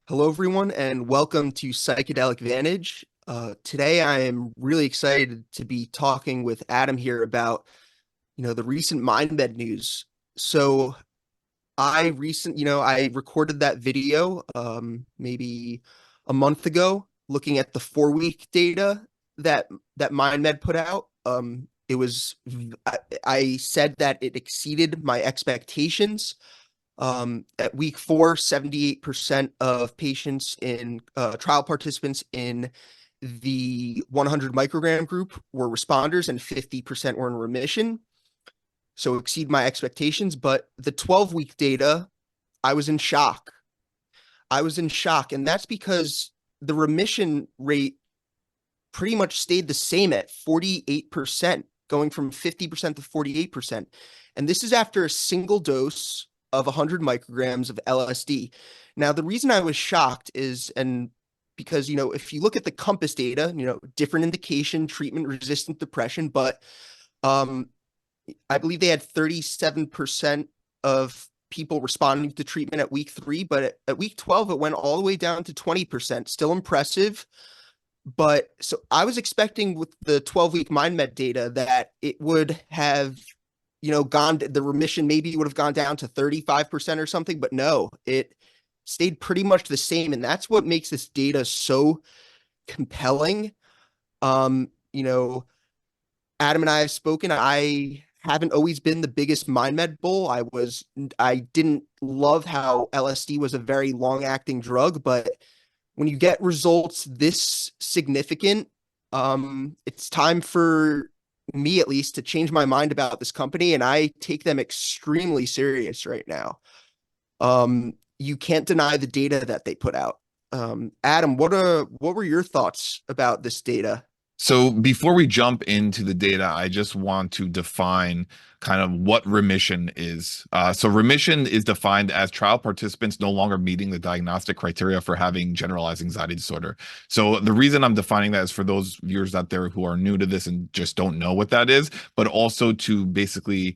Hello, everyone, and welcome to Psychedelic Vantage. Today, I am really excited to be talking with Adam here about, the recent Mindmed news. So, I recorded that video, maybe a month ago, looking at the 4 week data that Mindmed put out. I said that it exceeded my expectations. At week four, 78% of patients in trial participants in the 100 microgram group were responders and 50% were in remission. So exceed my expectations. But the 12-week data, I was in shock. I was in shock. And that's because the remission rate pretty much stayed the same at 48%, going from 50% to 48%. And this is after a single dose of 100 micrograms of LSD. Now, the reason I was shocked is, and because, if you look at the COMPASS data, different indication, treatment-resistant depression, but um, I believe they had 37% of people responding to treatment at week 3, but at week 12, it went all the way down to 20%. Still impressive. But so I was expecting with the 12-week Mindmed data that it would have, the remission maybe would have gone down to 35% or something, but no, it stayed pretty much the same. And that's what makes this data so compelling. Um, you know, Adam and I have spoken. I haven't always been the biggest Mindmed bull. I didn't love how LSD was a very long-acting drug, but when you get results this significant, it's time for me at least to change my mind about this company, and I take them extremely serious right now. You can't deny the data that they put out. Adam, what were your thoughts about this data? So before we jump into the data, I just want to define kind of what remission is. So remission is defined as trial participants no longer meeting the diagnostic criteria for having generalized anxiety disorder. So the reason I'm defining that is for those viewers out there who are new to this and just don't know what that is, but also to basically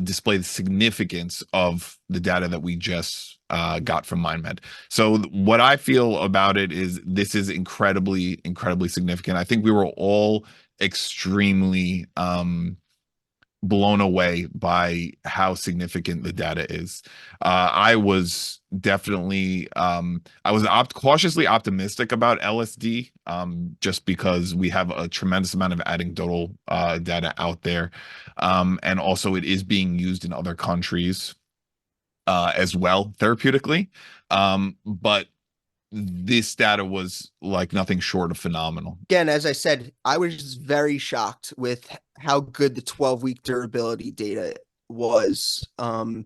display the significance of the data that we just got from Mindmed. So what I feel about it is this is incredibly, incredibly significant. I think we were all extremely blown away by how significant the data is. I was definitely I was cautiously optimistic about LSD just because we have a tremendous amount of anecdotal data out there. And also it is being used in other countries as well therapeutically. But this data was like nothing short of phenomenal. Again, as I said, I was just very shocked with how good the 12-week durability data was. You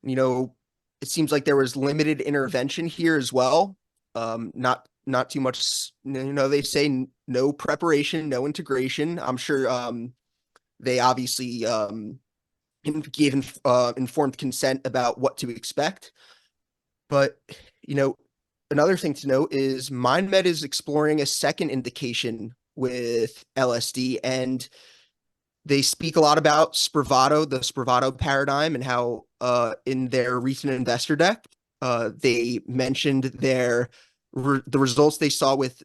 know, it seems like there was limited intervention here as well. Not too much, they say no preparation, no integration. I'm sure they obviously gave informed consent about what to expect. But, you know, another thing to note is MindMed is exploring a second indication with LSD, and they speak a lot about Spravato, the Spravato paradigm, and how in their recent investor deck, they mentioned the results they saw with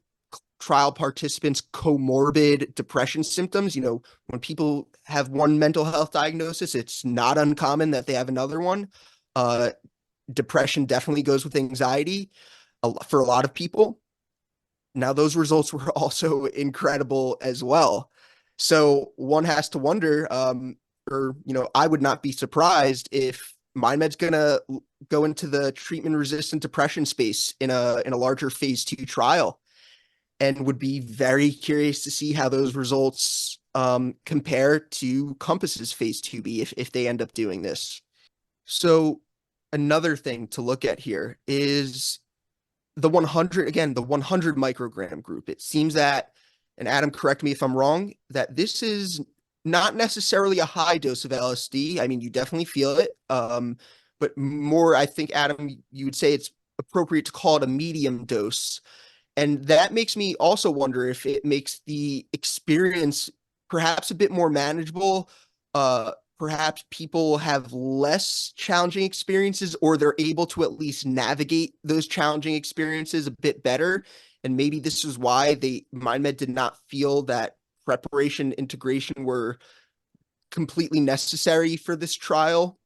trial participants' comorbid depression symptoms. When people have one mental health diagnosis, it's not uncommon that they have another one. Uh, Depression definitely goes with anxiety for a lot of people. Now, those results were also incredible as well. So one has to wonder, I would not be surprised if MindMed's gonna go into the treatment-resistant depression space in a larger phase 2 trial, and would be very curious to see how those results compare to Compass's phase 2B if they end up doing this. So another thing to look at here is the 100, again, the 100 microgram group. It seems that, and Adam, correct me if I'm wrong, that this is not necessarily a high dose of LSD. I mean, you definitely feel it. But more, I think, Adam, you would say it's appropriate to call it a medium dose. And that makes me also wonder if it makes the experience perhaps a bit more manageable, perhaps people have less challenging experiences, or they're able to at least navigate those challenging experiences a bit better. And maybe this is why MindMed did not feel that preparation integration were completely necessary for this trial.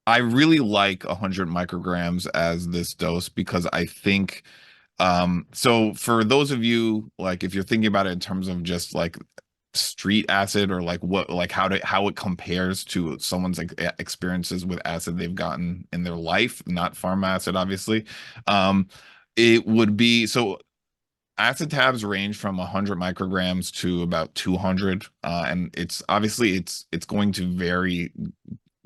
I really like 100 micrograms as this dose because I think so for those of you, like, if you're thinking about it in terms of just like street acid, or like what, like how it compares to someone's like experiences with acid they've gotten in their life, not farm acid obviously. um it would be, so acid tabs range from 100 micrograms to about 200, and it's obviously it's going to vary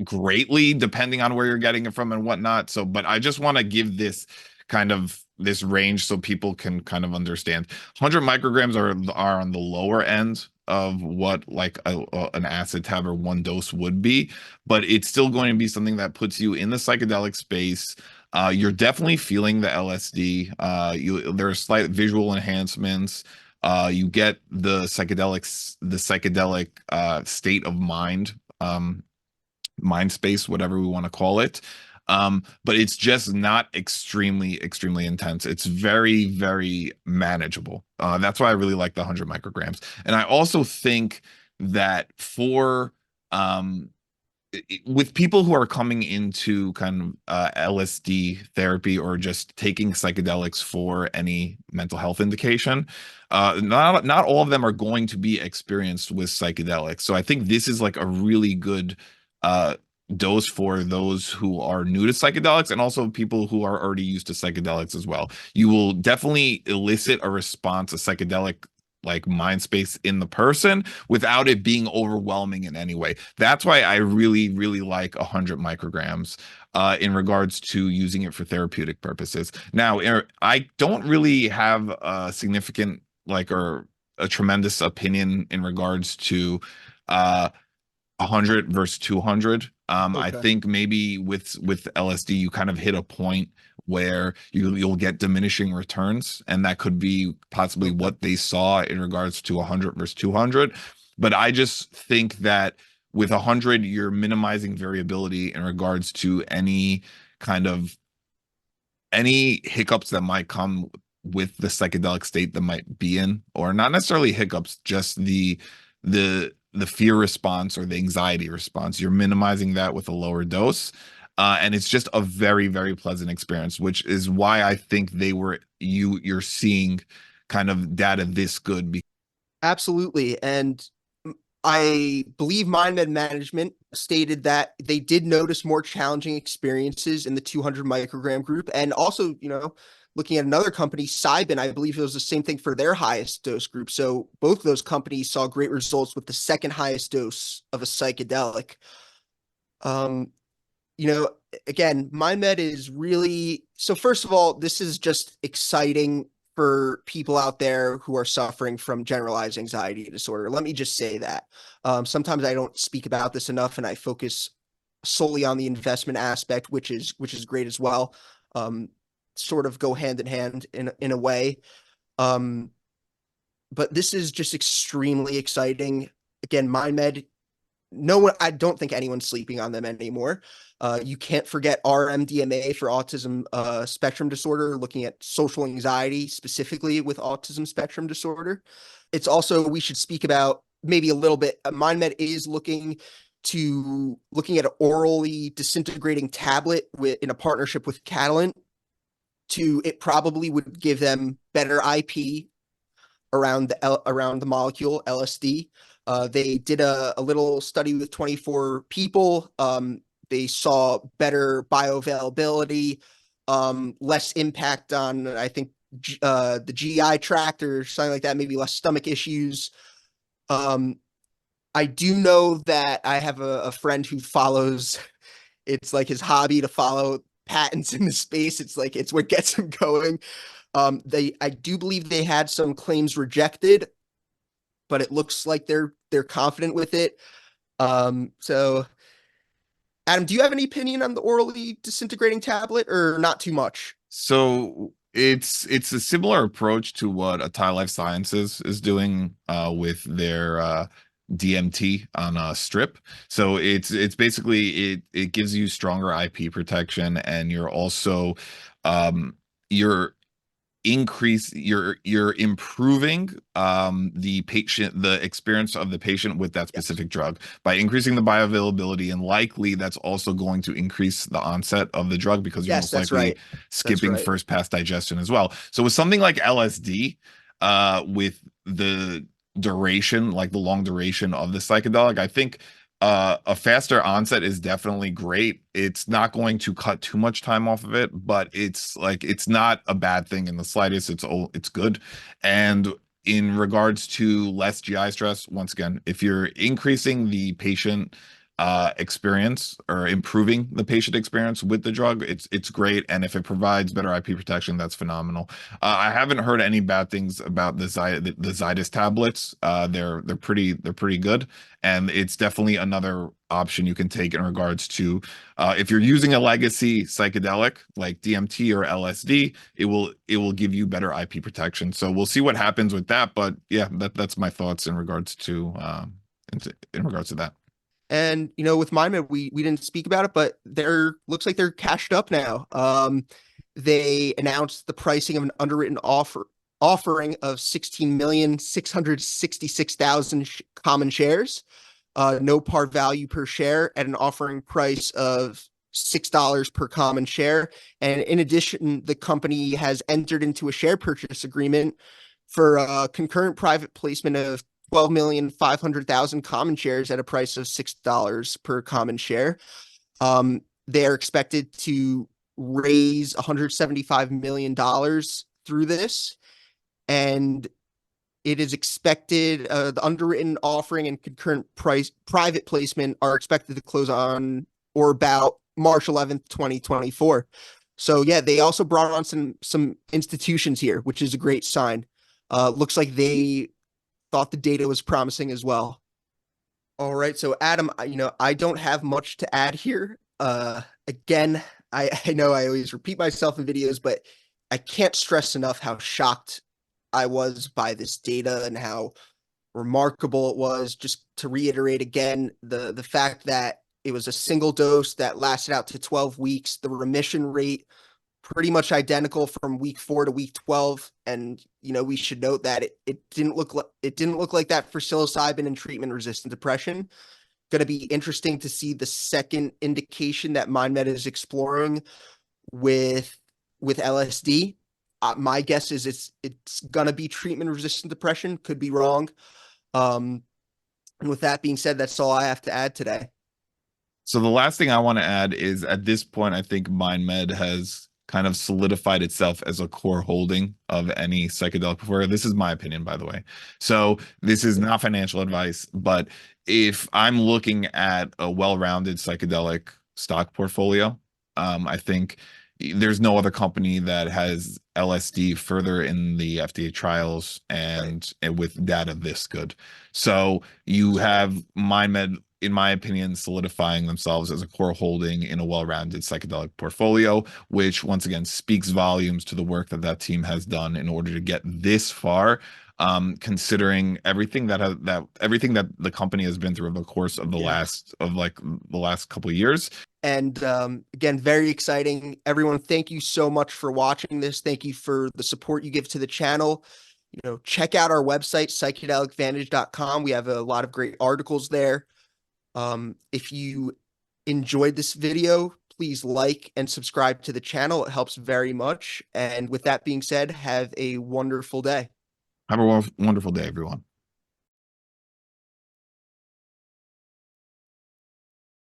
greatly depending on where you're getting it from and whatnot. So, but I just want to give this kind of this range so people can kind of understand. 100 micrograms are on the lower end of what like an acid tab or one dose would be, but it's still going to be something that puts you in the psychedelic space. You're definitely feeling the LSD. There are slight visual enhancements. You get the psychedelic state of mind. Mind space, whatever we want to call it. But it's just not extremely intense. It's very, very manageable. That's why I really like the 100 micrograms. And I also think that for with people who are coming into kind of LSD therapy or just taking psychedelics for any mental health indication, not all of them are going to be experienced with psychedelics. So I think this is like a really good uh, dose for those who are new to psychedelics and also people who are already used to psychedelics as well. You will definitely elicit a response, a psychedelic like mind space in the person without it being overwhelming in any way. That's why I really, really like 100 micrograms in regards to using it for therapeutic purposes. Now, I don't really have a significant like or a tremendous opinion in regards to 100 versus 200. I Okay. think maybe with LSD you kind of hit a point where you'll get diminishing returns, and that could be possibly Okay. what they saw in regards to 100 versus 200. But I just think that with 100 you're minimizing variability in regards to kind of any hiccups that might come with the psychedelic state that might be in, or not necessarily hiccups, just the fear response or the anxiety response. You're minimizing that with a lower dose. And it's just a very, very pleasant experience, which is why I think you're seeing kind of data this good. Absolutely. And I believe Mindmed management stated that they did notice more challenging experiences in the 200 microgram group. And also, looking at another company, Cybin, I believe it was the same thing for their highest dose group. So both of those companies saw great results with the second highest dose of a psychedelic. Um, you know, Again, MindMed is really so. First of all, this is just exciting for people out there who are suffering from generalized anxiety disorder. Let me just say that. Sometimes I don't speak about this enough, and I focus solely on the investment aspect, which is great as well. Um, Sort of go hand in hand in a way. Um, but this is just extremely exciting. Again, MindMed, no one, I don't think anyone's sleeping on them anymore. You can't forget RMDMA for autism spectrum disorder, looking at social anxiety specifically with autism spectrum disorder. It's also, we should speak about maybe a little bit. MindMed is looking at an orally disintegrating tablet in a partnership with Catalent. It probably would give them better IP around the molecule LSD. They did a little study with 24 people. They saw better bioavailability, less impact on, I think, the GI tract or something like that, maybe less stomach issues. Um, I do know that I have a friend who follows, it's like his hobby to follow patents in the space. It's what gets him going. I do believe they had some claims rejected, but it looks like they're confident with it. So Adam, do you have any opinion on the orally disintegrating tablet, or not too much? So it's a similar approach to what Atai Life Sciences is doing with their DMT on a strip. So it's basically it gives you stronger IP protection, and you're also you're you're improving the experience of the patient with that Yes. specific drug by increasing the bioavailability, and likely that's also going to increase the onset of the drug because you're Yes, most that's likely right. That's skipping right. first pass digestion as well. So with something like LSD, with the duration, like the long duration of the psychedelic, I think a faster onset is definitely great. It's not going to cut too much time off of it, but it's not a bad thing in the slightest. It's good. And in regards to less GI stress, once again, if you're increasing the patient experience or improving the patient experience with the drug, it's great. And if it provides better IP protection, that's phenomenal. I haven't heard any bad things about the Zydus tablets. They're pretty good, and it's definitely another option you can take in regards to if you're using a legacy psychedelic like DMT or LSD, it will give you better IP protection. So we'll see what happens with that. But yeah, that's my thoughts in regards to that. And with Mindmed, we didn't speak about it, but they're looks like they're cashed up now. They announced the pricing of an underwritten offering of 16,666,000 common shares, no par value per share, at an offering price of $6 per common share. And in addition, the company has entered into a share purchase agreement for a concurrent private placement of 12,500,000 common shares at a price of $6 per common share. They are expected to raise $175 million through this, and it is expected the underwritten offering and concurrent private placement are expected to close on or about March 11th, 2024. So yeah, they also brought on some institutions here, which is a great sign. Looks like they thought the data was promising as well. All right, so Adam, I don't have much to add here. Again, I know I always repeat myself in videos, but I can't stress enough how shocked I was by this data and how remarkable it was. Just to reiterate again, the fact that it was a single dose that lasted out to 12 weeks, the remission rate pretty much identical from week 4 to week 12. And we should note that it didn't look like that for psilocybin and treatment resistant depression. Going to be interesting to see the second indication that Mindmed is exploring with LSD. My guess is it's going to be treatment resistant depression. Could be wrong. And with that being said, that's all I have to add today. So the last thing I want to add is at this point, I think MindMed has kind of solidified itself as a core holding of any psychedelic portfolio. This is my opinion, by the way. So this is not financial advice, but if I'm looking at a well-rounded psychedelic stock portfolio, I think there's no other company that has LSD further in the FDA trials and with data this good. So you have MindMed, in my opinion, solidifying themselves as a core holding in a well-rounded psychedelic portfolio, which once again speaks volumes to the work that team has done in order to get this far. Considering everything everything that the company has been through over the course of Yeah. the last couple of years. And again, very exciting. Everyone, thank you so much for watching this. Thank you for the support you give to the channel. Check out our website, psychedelicvantage.com. We have a lot of great articles there. If you enjoyed this video, please like and subscribe to the channel. It helps very much. And with that being said, have a wonderful day. Have a wonderful day, everyone.